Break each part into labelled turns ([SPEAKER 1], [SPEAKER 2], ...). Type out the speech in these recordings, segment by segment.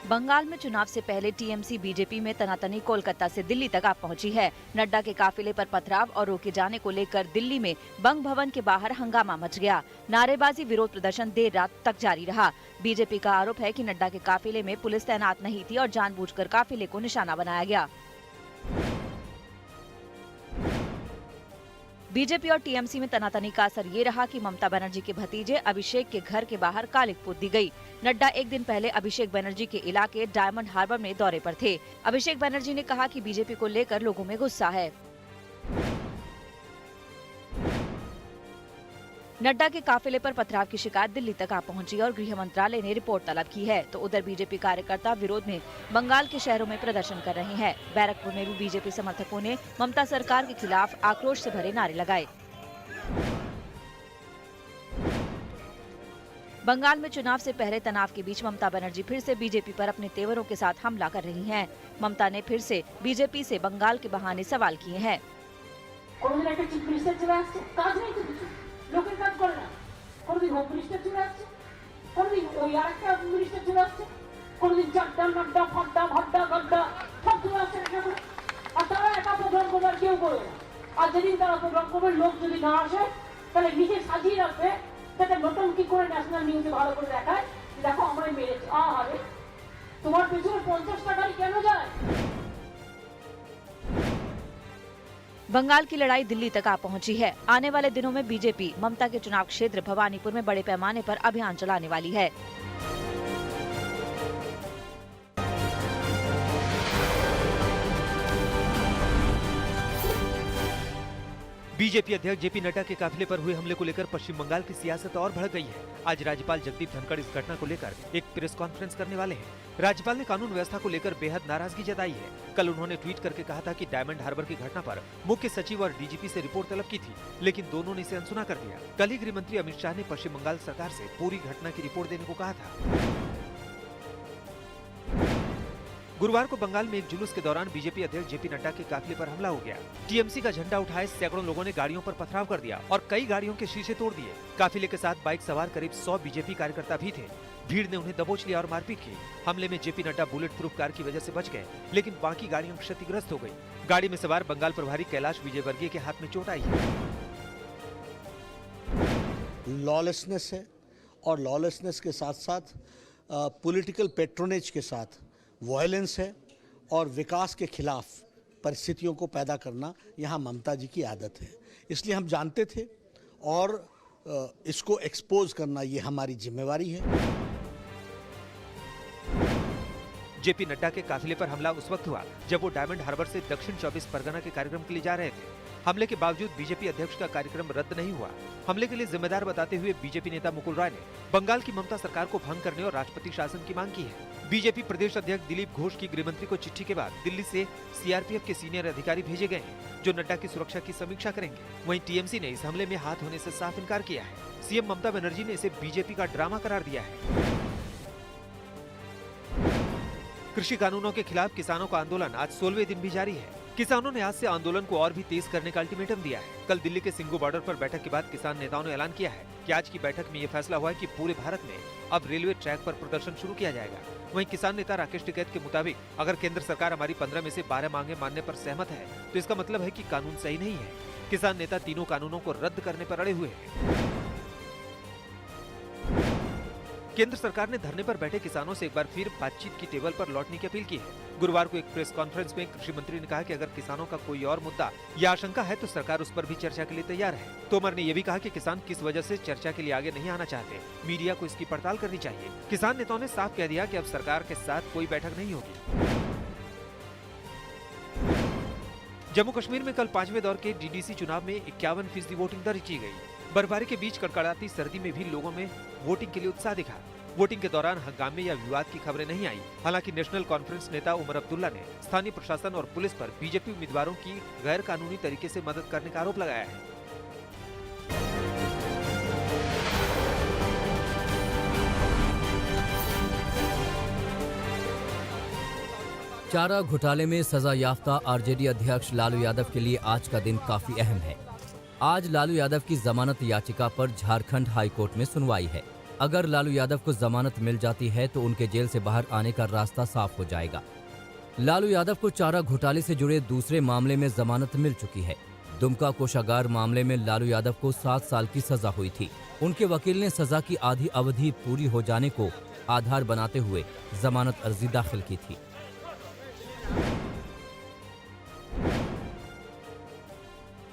[SPEAKER 1] बंगाल में चुनाव से पहले टीएमसी बीजेपी में तनातनी कोलकाता से दिल्ली तक आ पहुंची है। नड्डा के काफिले पर पथराव और रोके जाने को लेकर दिल्ली में बंग भवन के बाहर हंगामा मच गया। नारेबाजी विरोध प्रदर्शन देर रात तक जारी रहा। बीजेपी का आरोप है कि नड्डा के काफिले में पुलिस तैनात नहीं थी और जानबूझकर काफिले को निशाना बनाया गया। बीजेपी और टीएमसी में तनातनी का असर ये रहा कि ममता बनर्जी के भतीजे अभिषेक के घर के बाहर कालिख पोत दी गई। नड्डा एक दिन पहले अभिषेक बनर्जी के इलाके डायमंड हार्बर में दौरे पर थे। अभिषेक बनर्जी ने कहा कि बीजेपी को लेकर लोगों में गुस्सा है। नड्डा के काफिले पर पथराव की शिकायत दिल्ली तक आ पहुंची और गृह मंत्रालय ने रिपोर्ट तलब की है। तो उधर बीजेपी कार्यकर्ता विरोध में बंगाल के शहरों में प्रदर्शन कर रहे हैं। बैरकपुर में भी बीजेपी समर्थकों ने ममता सरकार के खिलाफ आक्रोश से भरे नारे लगाए। बंगाल में चुनाव से पहले तनाव के बीच ममता बनर्जी फिर से बीजेपी पर अपने तेवरों के साथ हमला कर रही हैं। ममता ने फिर से बीजेपी से बंगाल के बहाने सवाल किए हैं।
[SPEAKER 2] লোকের কাজ করে না, কোনদিন হোম মিনিস্টার চলে আসছে, কোনদিন ওই আরেকটা মিনিস্টার চলে আসছে, কোনদিন চারটা নাড্ডা ফাড্ডা ভাড্ডা গাড্ডা সব চলে আসছে এখানে। আর তারা একা প্রোগ্রাম করবে আর কেউ করবে না। আর যেদিন তারা প্রোগ্রাম করবে লোক যদি না আসে তাহলে নিজে সাজিয়ে রাখবে, যাতে নতুনকি করে ন্যাশনাল নিউজে ভালো করে দেখায় দেখো আমরাই মেরেছি। আরে তোমার পেছনে 50টা গাড়ি কেন যায়?
[SPEAKER 1] बंगाल की लड़ाई दिल्ली तक आ पहुंची है। आने वाले दिनों में बीजेपी ममता के चुनाव क्षेत्र भवानीपुर में बड़े पैमाने पर अभियान चलाने वाली है।
[SPEAKER 3] बीजेपी अध्यक्ष जेपी नड्डा के काफिले पर हुए हमले को लेकर पश्चिम बंगाल की सियासत और भड़क गई है। आज राज्यपाल जगदीप धनखड़ इस घटना को लेकर एक प्रेस कॉन्फ्रेंस करने वाले हैं। राज्यपाल ने कानून व्यवस्था को लेकर बेहद नाराजगी जताई है। कल उन्होंने ट्वीट करके कहा था कि डायमंड हार्बर की घटना पर मुख्य सचिव और डीजीपी से रिपोर्ट तलब की थी, लेकिन दोनों ने इसे अनसुना कर दिया। कल ही गृह मंत्री अमित शाह ने पश्चिम बंगाल सरकार से पूरी घटना की रिपोर्ट देने को कहा था। गुरुवार को बंगाल में एक जुलूस के दौरान बीजेपी अध्यक्ष जेपी नड्डा के काफिले पर हमला हो गया। टीएमसी का झंडा उठाए सैकड़ों लोगों ने गाड़ियों पर पथराव कर दिया और कई गाड़ियों के शीशे तोड़ दिए। काफिले के साथ बाइक सवार करीब 100 बीजेपी कार्यकर्ता भी थे। भीड़ ने उन्हें दबोच लिया और मारपीट की। हमले में JP Nadda bullet proof car की वजह से बच गए, लेकिन बाकी गाड़ियां क्षतिग्रस्त हो गई। गाड़ी में सवार बंगाल प्रभारी कैलाश विजयवर्गीय के हाथ में चोट आई है।
[SPEAKER 4] लॉलेसनेस है और लॉलेसनेस के साथ साथ पॉलिटिकल पेट्रोनेज के साथ वायलेंस है और विकास के खिलाफ परिस्थितियों को पैदा करना यहाँ ममता जी की आदत है। इसलिए हम जानते थे और इसको एक्सपोज करना ये हमारी जिम्मेवारी है।
[SPEAKER 3] जेपी नड्डा के काफिले पर हमला उस वक्त हुआ जब वो डायमंड हार्बर से दक्षिण 24 परगना के कार्यक्रम के लिए जा रहे थे। हमले के बावजूद बीजेपी अध्यक्ष का कार्यक्रम रद्द नहीं हुआ। हमले के लिए जिम्मेदार बताते हुए बीजेपी नेता मुकुल रॉय ने बंगाल की ममता सरकार को भंग करने और राष्ट्रपति शासन की मांग की है। बीजेपी प्रदेश अध्यक्ष दिलीप घोष की गृहमंत्री को चिट्ठी के बाद दिल्ली से सीआरपीएफ के सीनियर अधिकारी भेजे गए हैं, जो नड्डा की सुरक्षा की समीक्षा करेंगे। वहीं टीएमसी ने इस हमले में हाथ होने से साफ इनकार किया है। सीएम ममता बनर्जी ने इसे बीजेपी का ड्रामा करार दिया है। कृषि कानूनों के खिलाफ किसानों का आंदोलन आज 16वें दिन भी जारी है। किसानों ने आज से आंदोलन को और भी तेज करने का अल्टीमेटम दिया है। कल दिल्ली के सिंघू बॉर्डर पर बैठक के बाद किसान नेताओं ने ऐलान किया है कि आज की बैठक में ये फैसला हुआ है कि पूरे भारत में अब रेलवे ट्रैक पर प्रदर्शन शुरू किया जाएगा। वहीं किसान नेता राकेश टिकैत के मुताबिक अगर केंद्र सरकार हमारी 15 में से 12 मांगे मानने पर सहमत है तो इसका मतलब है कि कानून सही नहीं है। किसान नेता तीनों कानूनों को रद्द करने पर अड़े हुए हैं। केंद्र सरकार ने धरने पर बैठे किसानों से एक बार फिर बातचीत की टेबल पर लौटने की अपील की है। गुरुवार को एक प्रेस कॉन्फ्रेंस में कृषि मंत्री ने कहा कि अगर किसानों का कोई और मुद्दा या आशंका है तो सरकार उस पर भी चर्चा के लिए तैयार है। तोमर ने यह भी कहा कि किसान किस वजह से चर्चा के लिए आगे नहीं आना चाहते, मीडिया को इसकी पड़ताल करनी चाहिए। किसान नेताओं ने साफ कह दिया कि अब सरकार के साथ कोई बैठक नहीं होगी। जम्मू कश्मीर में कल 5वें दौर के डीडीसी चुनाव में 51% वोटिंग दर्ज की गई। बर्फबारी के बीच कड़कड़ाती सर्दी में भी लोगों में वोटिंग के लिए उत्साह दिखा। वोटिंग के दौरान हंगामे या विवाद की खबरें नहीं आई। हालांकि नेशनल कॉन्फ्रेंस नेता उमर अब्दुल्ला ने स्थानीय प्रशासन और पुलिस पर बीजेपी उम्मीदवारों की गैर कानूनी तरीके से मदद करने का आरोप लगाया है।
[SPEAKER 5] चारा घोटाले में सजा याफ्ता आरजेडी अध्यक्ष लालू यादव के लिए आज का दिन काफी अहम है। आज लालू यादव की जमानत याचिका पर झारखंड हाईकोर्ट में सुनवाई है। अगर लालू यादव को जमानत मिल जाती है तो उनके जेल से बाहर आने का रास्ता साफ हो जाएगा। लालू यादव को चारा घोटाले से जुड़े दूसरे मामले में जमानत मिल चुकी है। दुमका कोषागार मामले में लालू यादव को 7 साल की सजा हुई थी। उनके वकील ने सजा की आधी अवधि पूरी हो जाने को आधार बनाते हुए जमानत अर्जी दाखिल की थी।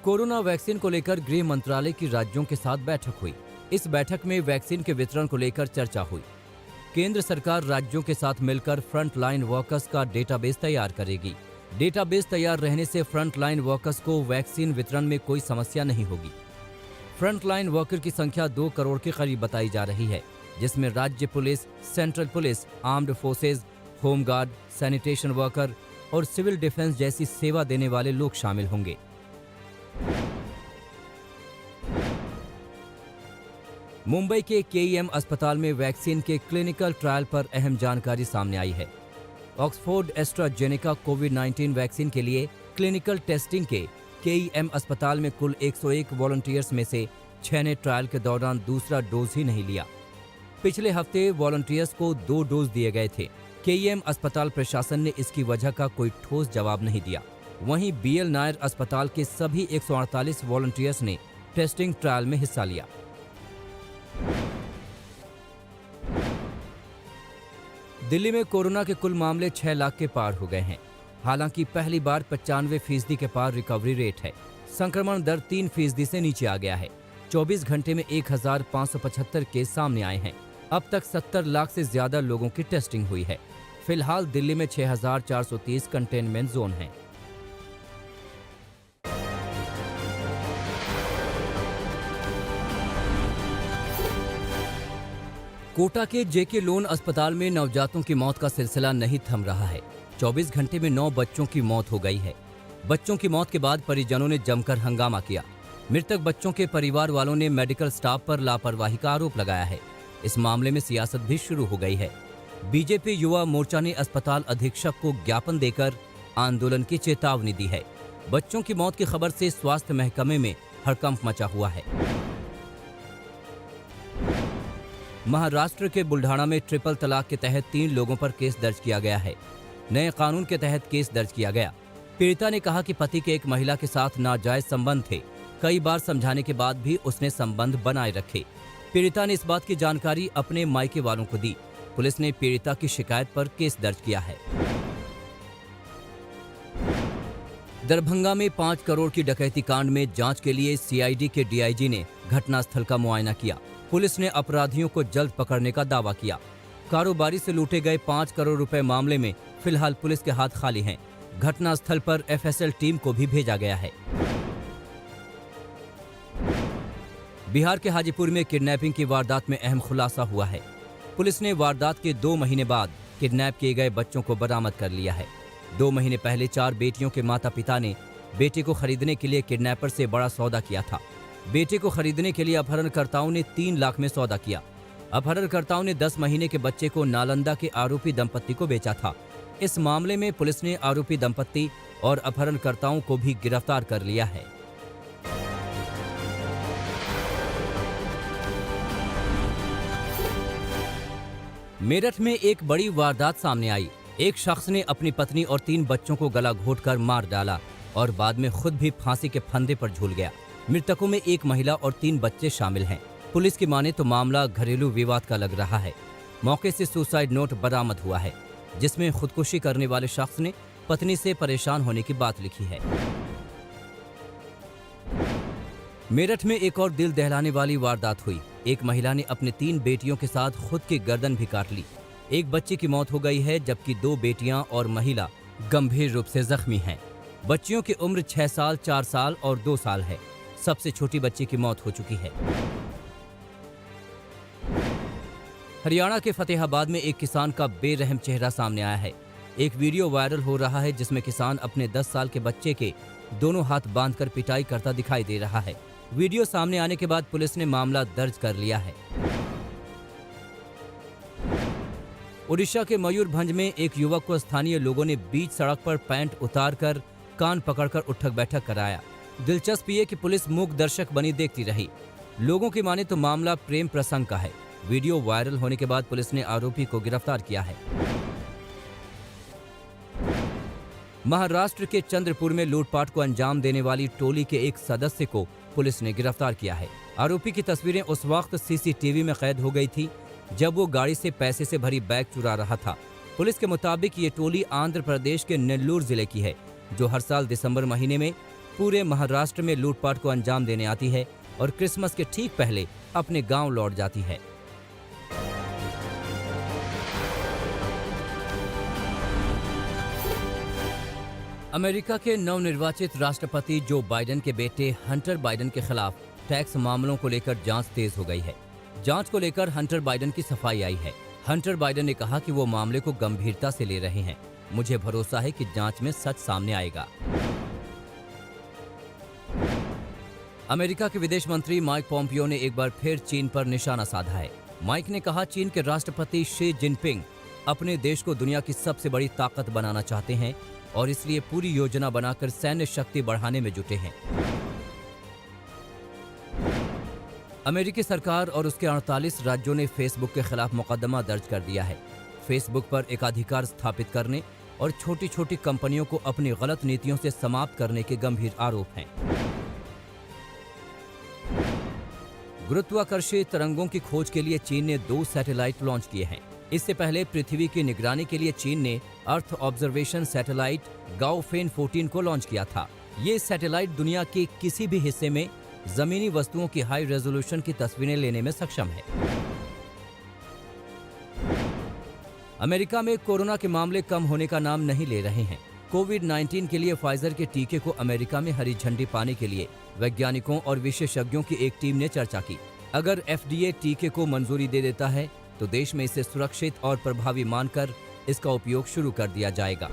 [SPEAKER 5] कोरोना वैक्सीन को लेकर गृह मंत्रालय की राज्यों के साथ बैठक हुई। इस बैठक में वैक्सीन के वितरण को लेकर चर्चा हुई। केंद्र सरकार राज्यों के साथ मिलकर फ्रंट लाइन वर्कर्स का डेटाबेस तैयार करेगी। डेटाबेस तैयार रहने से फ्रंट लाइन वर्कर्स को वैक्सीन वितरण में कोई समस्या नहीं होगी। फ्रंट लाइन वर्कर की संख्या 2 करोड़ के करीब बताई जा रही है, जिसमें राज्य police, central police, armed forces, home guard, sanitation worker और सिविल डिफेंस जैसी सेवा देने वाले लोग शामिल होंगे। मुंबई के केईएम अस्पताल में वैक्सीन के क्लिनिकल ट्रायल पर अहम जानकारी सामने आई है। ऑक्सफोर्ड एस्ट्राजेनेका कोविड-19 वैक्सीन के लिए क्लिनिकल टेस्टिंग के केईएम अस्पताल में कुल 101 वॉलंटियर्स में से 6 ने ट्रायल के दौरान दूसरा डोज ही नहीं लिया। पिछले हफ्ते वॉलंटियर्स को 2 डोज दिए गए थे। केईएम अस्पताल प्रशासन ने इसकी वजह का कोई ठोस जवाब नहीं दिया। वहीं बीएल नायर अस्पताल के सभी 148 वॉलंटियर्स ने टेस्टिंग ट्रायल में हिस्सा लिया। दिल्ली में कोरोना के कुल मामले 6 लाख के पार हो गए हैं। हालांकि पहली बार 95% के पार रिकवरी रेट है। संक्रमण दर 3% से नीचे आ गया है। 24 घंटे में 1575 केस सामने आए हैं। अब तक 70 लाख से ज्यादा लोगों की टेस्टिंग हुई है। फिलहाल दिल्ली में 6430 कंटेनमेंट जोन हैं। कोटा के जेके लोन अस्पताल में नवजातों की मौत का सिलसिला नहीं थम रहा है। 24 घंटे में 9 बच्चों की मौत हो गई है। बच्चों की मौत के बाद परिजनों ने जमकर हंगामा किया। मृतक बच्चों के परिवार वालों ने मेडिकल स्टाफ पर लापरवाही का आरोप लगाया है। इस मामले में सियासत भी शुरू हो गई है। बीजेपी युवा मोर्चा ने अस्पताल अधीक्षक को ज्ञापन देकर आंदोलन की चेतावनी दी है। बच्चों की मौत की खबर से स्वास्थ्य महकमे में हड़कंप मचा हुआ है। महाराष्ट्र के बुल्ढाना में ट्रिपल तलाक के तहत 3 लोगों पर केस दर्ज किया गया है। नए कानून के तहत केस दर्ज किया गया। पीड़िता ने कहा कि पति के एक महिला के साथ नाजायज संबंध थे। कई बार समझाने के बाद भी उसने संबंध बनाए रखे। पीड़िता ने इस बात की जानकारी अपने मायके वालों को दी। पुलिस ने पीड़िता की शिकायत पर केस दर्ज किया है। दरभंगा में 5 करोड़ की डकैती कांड में जांच के लिए सीआईडी के डीआईजी ने घटनास्थल का मुआयना किया। पुलिस ने अपराधियों को जल्द पकड़ने का दावा किया। कारोबारी से लूटे गए 5 करोड़ रुपए मामले में फिलहाल पुलिस के हाथ खाली हैं। घटनास्थल पर एफएसएल टीम को भी भेजा गया है। बिहार के हाजीपुर में किडनैपिंग की वारदात में अहम खुलासा हुआ है। पुलिस ने वारदात के 2 महीने बाद किडनैप किए गए बच्चों को बरामद कर लिया है। 2 महीने पहले 4 बेटियों के माता पिता ने बेटे को खरीदने के लिए किडनैपर से बड़ा सौदा किया था। बेटे को खरीदने के लिए अपहरणकर्ताओं ने 3 लाख में सौदा किया। अपहरणकर्ताओं ने 10 महीने के बच्चे को नालंदा के आरोपी दंपत्ति को बेचा था। इस मामले में पुलिस ने आरोपी दंपत्ति और अपहरणकर्ताओं को भी गिरफ्तार कर लिया है। मेरठ में एक बड़ी वारदात सामने आई। एक शख्स ने अपनी पत्नी और 3 बच्चों को गला घोंटकर मार डाला और बाद में खुद भी फांसी के फंदे पर झूल गया। मृतकों में 1 महिला और 3 बच्चे शामिल हैं। पुलिस की माने तो मामला घरेलू विवाद का लग रहा है। मौके से सुसाइड नोट बरामद हुआ है, जिसमें खुदकुशी करने वाले शख्स ने पत्नी से परेशान होने की बात लिखी है। मेरठ में एक और दिल दहलाने वाली वारदात हुई। एक महिला ने अपने 3 बेटियों के साथ खुद की गर्दन भी काट ली। एक बच्चे की मौत हो गई है, जबकि 2 बेटियां और महिला गंभीर रूप से जख्मी हैं। बच्चियों की उम्र 6 साल, 4 साल और 2 साल है। सबसे छोटी बच्ची की मौत हो चुकी है। हरियाणा के फतेहाबाद में एक किसान का बेरहम चेहरा सामने आया है। एक वीडियो वायरल हो रहा है, जिसमें किसान अपने 10 साल के बच्चे के दोनों हाथ बांधकर पिटाई करता दिखाई दे रहा है। वीडियो सामने आने के बाद पुलिस ने मामला दर्ज कर लिया है। ओडिशा के मयूरभंज में एक युवक को स्थानीय लोगों ने बीच सड़क पर पैंट उतारकर कान पकड़कर उठक बैठक कराया। दिलचस्प ये कि पुलिस मूक दर्शक बनी देखती रही। लोगों की माने तो मामला प्रेम प्रसंग का है। वीडियो वायरल होने के बाद पुलिस ने आरोपी को गिरफ्तार किया है। महाराष्ट्र के चंद्रपुर में लूटपाट को अंजाम देने वाली टोली के एक सदस्य को पुलिस ने गिरफ्तार किया है। आरोपी की तस्वीरें उस वक्त सीसीटीवी में कैद हो गई थी जब वो गाड़ी से पैसे से भरी बैग चुरा रहा था। पुलिस के मुताबिक ये टोली आंध्र प्रदेश के नेल्लूर जिले की है, जो हर साल दिसंबर महीने में पूरे महाराष्ट्र में लूटपाट को अंजाम देने आती है और क्रिसमस के ठीक पहले अपने गांव लौट जाती है। अमेरिका के नवनिर्वाचित राष्ट्रपति जो बाइडेन के बेटे हंटर बाइडेन के खिलाफ टैक्स मामलों को लेकर जांच तेज हो गई है। जांच को लेकर हंटर बाइडेन की सफाई आई है। हंटर बाइडेन ने कहा कि वो मामले को गंभीरता से ले रहे हैं। मुझे भरोसा है कि जांच में सच सामने आएगा। अमेरिका के विदेश मंत्री माइक पोम्पियो ने एक बार फिर चीन पर निशाना साधा है। माइक ने कहा, चीन के राष्ट्रपति शी जिनपिंग अपने देश को दुनिया की सबसे बड़ी ताकत बनाना चाहते हैं और इसलिए पूरी योजना बनाकर सैन्य शक्ति बढ़ाने में जुटे हैं। अमेरिकी सरकार और उसके 48 राज्यों ने फेसबुक के खिलाफ मुकदमा दर्ज कर दिया है। फेसबुक पर एकाधिकार स्थापित करने और छोटी छोटी कंपनियों को अपनी गलत नीतियों से समाप्त करने के गंभीर आरोप हैं। गुरुत्वाकर्षी तरंगों की खोज के लिए चीन ने 2 सैटेलाइट लॉन्च किए हैं। इससे पहले पृथ्वी की निगरानी के लिए चीन ने अर्थ ऑब्जर्वेशन सैटेलाइट गाओफेन 14 को लॉन्च किया था। ये सैटेलाइट दुनिया के किसी भी हिस्से में जमीनी वस्तुओं की हाई रेजोल्यूशन की तस्वीरें लेने में सक्षम है। अमेरिका में कोरोना के मामले कम होने का नाम नहीं ले रहे हैं। कोविड-19 के लिए फाइजर के टीके को अमेरिका में हरी झंडी पाने के लिए वैज्ञानिकों और विशेषज्ञों की एक टीम ने चर्चा की। अगर FDA टीके को मंजूरी दे देता है तो देश में इसे सुरक्षित और प्रभावी मानकर इसका उपयोग शुरू कर दिया जाएगा।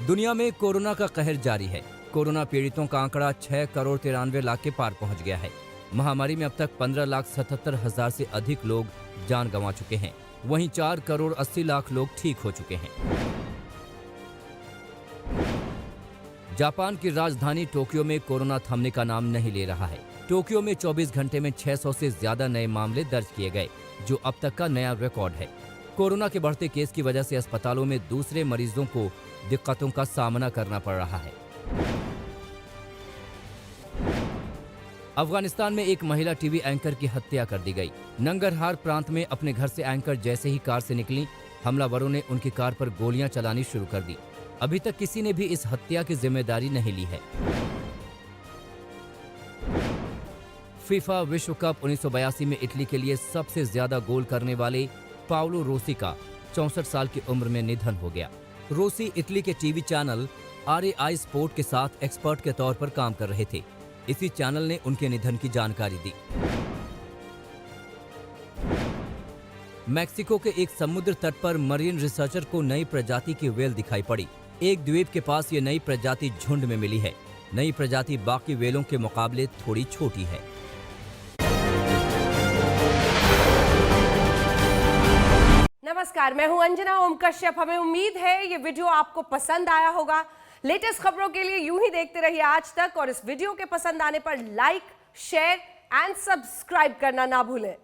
[SPEAKER 5] दुनिया में कोरोना का कहर जारी है। कोरोना पीड़ितों का आंकड़ा 6 करोड़ 93 लाख के पार पहुंच गया है। महामारी में अब तक 15,77,000 से अधिक लोग जान गंवा चुके हैं। वहीं 4 करोड़ 80 लाख लोग ठीक हो चुके हैं। जापान की राजधानी टोक्यो में कोरोना थमने का नाम नहीं ले रहा है। टोक्यो में 24 घंटे में 600 से ज्यादा नए मामले दर्ज किए गए, जो अब तक का नया रिकॉर्ड है। कोरोना के बढ़ते केस की वजह से अस्पतालों में दूसरे मरीजों को दिक्कतों का सामना करना पड़ रहा है। अफगानिस्तान में एक महिला टीवी एंकर की हत्या कर दी गई। नंगरहार प्रांत में अपने घर से एंकर जैसे ही कार से निकली, हमलावरों ने उनकी कार पर गोलियां चलानी शुरू कर दी। अभी तक किसी ने भी इस हत्या की जिम्मेदारी नहीं ली है। फीफा विश्व कप 1982 में इटली के लिए सबसे ज्यादा गोल करने वाले पाओलो रोसी का 64 साल की उम्र में निधन हो गया। रोसी इटली के टीवी चैनल RAI स्पोर्ट के साथ एक्सपर्ट के तौर पर काम कर रहे थे। इसी चैनल ने उनके निधन की जानकारी दी। मैक्सिको के एक समुद्र तट पर मरीन रिसर्चर को नई प्रजाति की व्हेल दिखाई पड़ी। एक द्वीप के पास ये नई प्रजाति झुंड में मिली है। नई प्रजाति बाकी व्हेलों के मुकाबले थोड़ी छोटी है।
[SPEAKER 6] नमस्कार, मैं हूं अंजना ओम कश्यप। हमें उम्मीद है ये वीडियो आपको पसंद आया होगा। लेटेस्ट खबरों के लिए यूं ही देखते रहिए आज तक और इस वीडियो के पसंद आने पर लाइक, शेयर एंड सब्सक्राइब करना ना भूलें।